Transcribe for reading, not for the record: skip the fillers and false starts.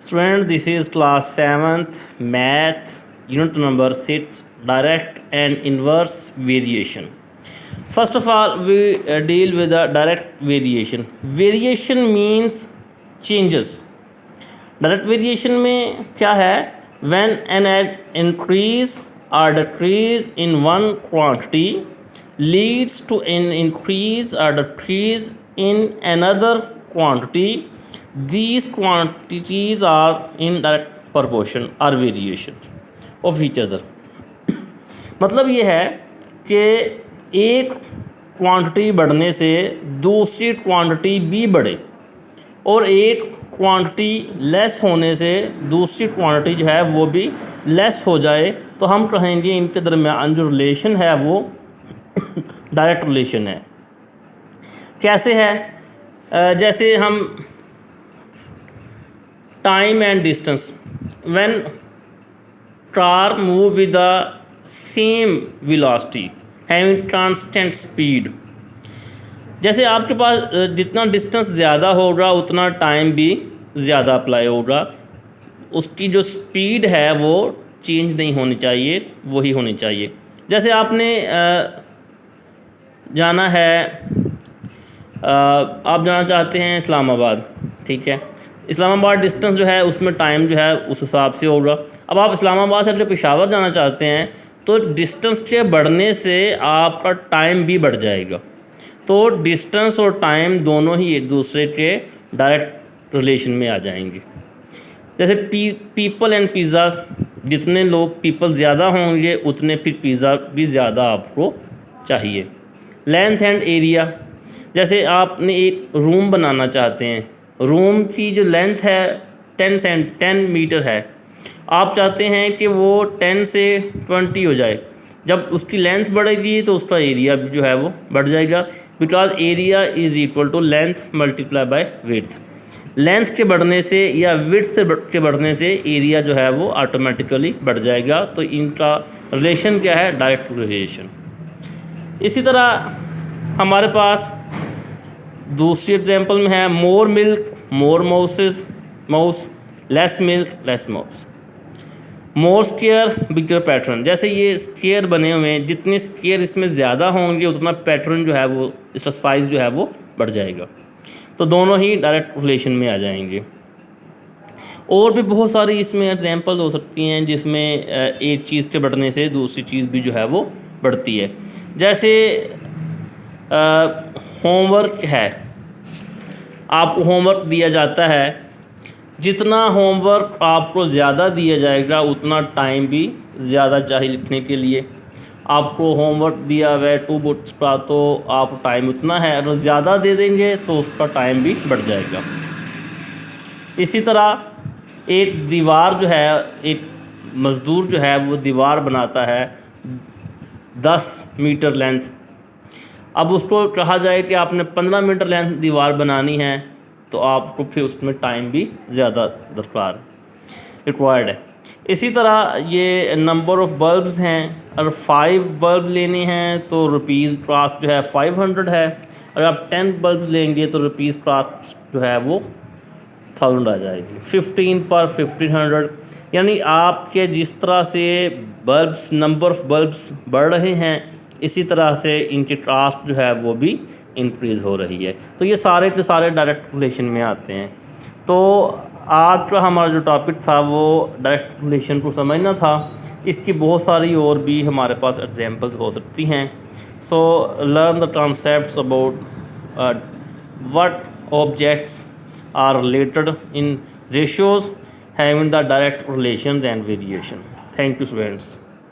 Student, this is class 7th math unit number 6 direct and inverse variation. First of all, we deal with the direct variation. Variation means changes. Direct variation में क्या है? When an increase or decrease in one quantity leads to an increase or decrease in another quantity, these quantities are in direct proportion or variation of each other. मतलब ये है कि एक quantity बढ़ने से दूसरी क्वांटिटी भी बढ़े और एक क्वांटिटी लेस होने से दूसरी क्वांटिटी जो है वो भी लेस हो जाए, तो हम कहेंगे इनके दरमियान जो रिलेशन है वो डायरेक्ट रिलेशन है. कैसे है? जैसे हम time and distance, when car move with the same velocity having constant speed, जैसे आपके पास जितना डिस्टेंस ज़्यादा होगा उतना टाइम भी ज़्यादा अप्लाई होगा. उसकी जो स्पीड है वो चेंज नहीं होनी चाहिए, वही होनी चाहिए. जैसे आपने जाना है, आप जाना चाहते हैं इस्लामाबाद, ठीक है. इस्लामाबाद डिस्टेंस जो है उसमें टाइम जो है उस हिसाब से होगा. अब आप इस्लामाबाद से अगर पेशावर जाना चाहते हैं तो डिस्टेंस के बढ़ने से आपका टाइम भी बढ़ जाएगा. तो डिस्टेंस और टाइम दोनों ही एक दूसरे के डायरेक्ट रिलेशन में आ जाएंगे. जैसे पीपल एंड पिज़्ज़ा, जितने लोग पीपल ज़्यादा होंगे उतने फिर पिज़्ज़ा भी ज़्यादा आपको चाहिए. लेंथ एंड एरिया, जैसे आपने एक रूम बनाना चाहते हैं, रूम की जो लेंथ है 10 मीटर है, आप चाहते हैं कि वो 10 से 20 हो जाए. जब उसकी लेंथ बढ़ेगी तो उसका एरिया जो है वो बढ़ जाएगा, because area is equal to length multiply by width. Length के बढ़ने से या विड्थ के बढ़ने से एरिया जो है वो ऑटोमेटिकली बढ़ जाएगा. तो इनका रिलेशन क्या है? Direct relation. इसी तरह हमारे पास दूसरी एग्जांपल में है more milk more mouse, less milk less mouse, more square bigger pattern. जैसे ये स्क्वायर बने हुए हैं, जितने स्क्वायर इसमें ज़्यादा होंगे उतना पैटर्न जो है वो, इसका साइज़ जो है वो बढ़ जाएगा. तो दोनों ही डायरेक्ट रिलेशन में आ जाएंगे. और भी बहुत सारी इसमें एग्जांपल हो सकती हैं जिसमें एक चीज़ के बढ़ने से दूसरी चीज़ भी जो है वो बढ़ती है. जैसे होमवर्क है, आपको होमवर्क दिया जाता है, जितना होमवर्क आपको ज़्यादा दिया जाएगा उतना टाइम भी ज़्यादा चाहिए लिखने के लिए. आपको होमवर्क दिया हुआ है 2 बुक्स का, तो आप टाइम उतना है, अगर ज़्यादा दे देंगे तो उसका टाइम भी बढ़ जाएगा. इसी तरह एक दीवार जो है, एक मज़दूर जो है वो दीवार बनाता है 10 मीटर लेंथ. अब उसको कहा जाए कि आपने 15 मीटर लेंथ दीवार बनानी है, तो आपको फिर उसमें टाइम भी ज़्यादा रिक्वायर्ड है. इसी तरह ये नंबर ऑफ़ बल्ब्स हैं, अगर 5 बल्ब लेने हैं तो रुपीज़ कॉस्ट जो है 500 है. अगर आप 10 बल्ब लेंगे तो रुपीज़ कॉस्ट जो है वो 1000 आ जाएगी. 15 पर 1500, यानी आपके जिस तरह से बल्ब्स, नंबर ऑफ़ बल्ब्स बढ़ रहे हैं, इसी तरह से इनकी कॉस्ट जो है वो भी इंक्रीज़ हो रही है. तो ये सारे के सारे डायरेक्ट रिलेशन में आते हैं. तो आज का हमारा जो टॉपिक था वो डायरेक्ट रिलेशन को समझना था. इसकी बहुत सारी और भी हमारे पास एग्जांपल्स हो सकती हैं. So learn the concepts about what objects are related in ratios having the direct relations and variation. Thank you students.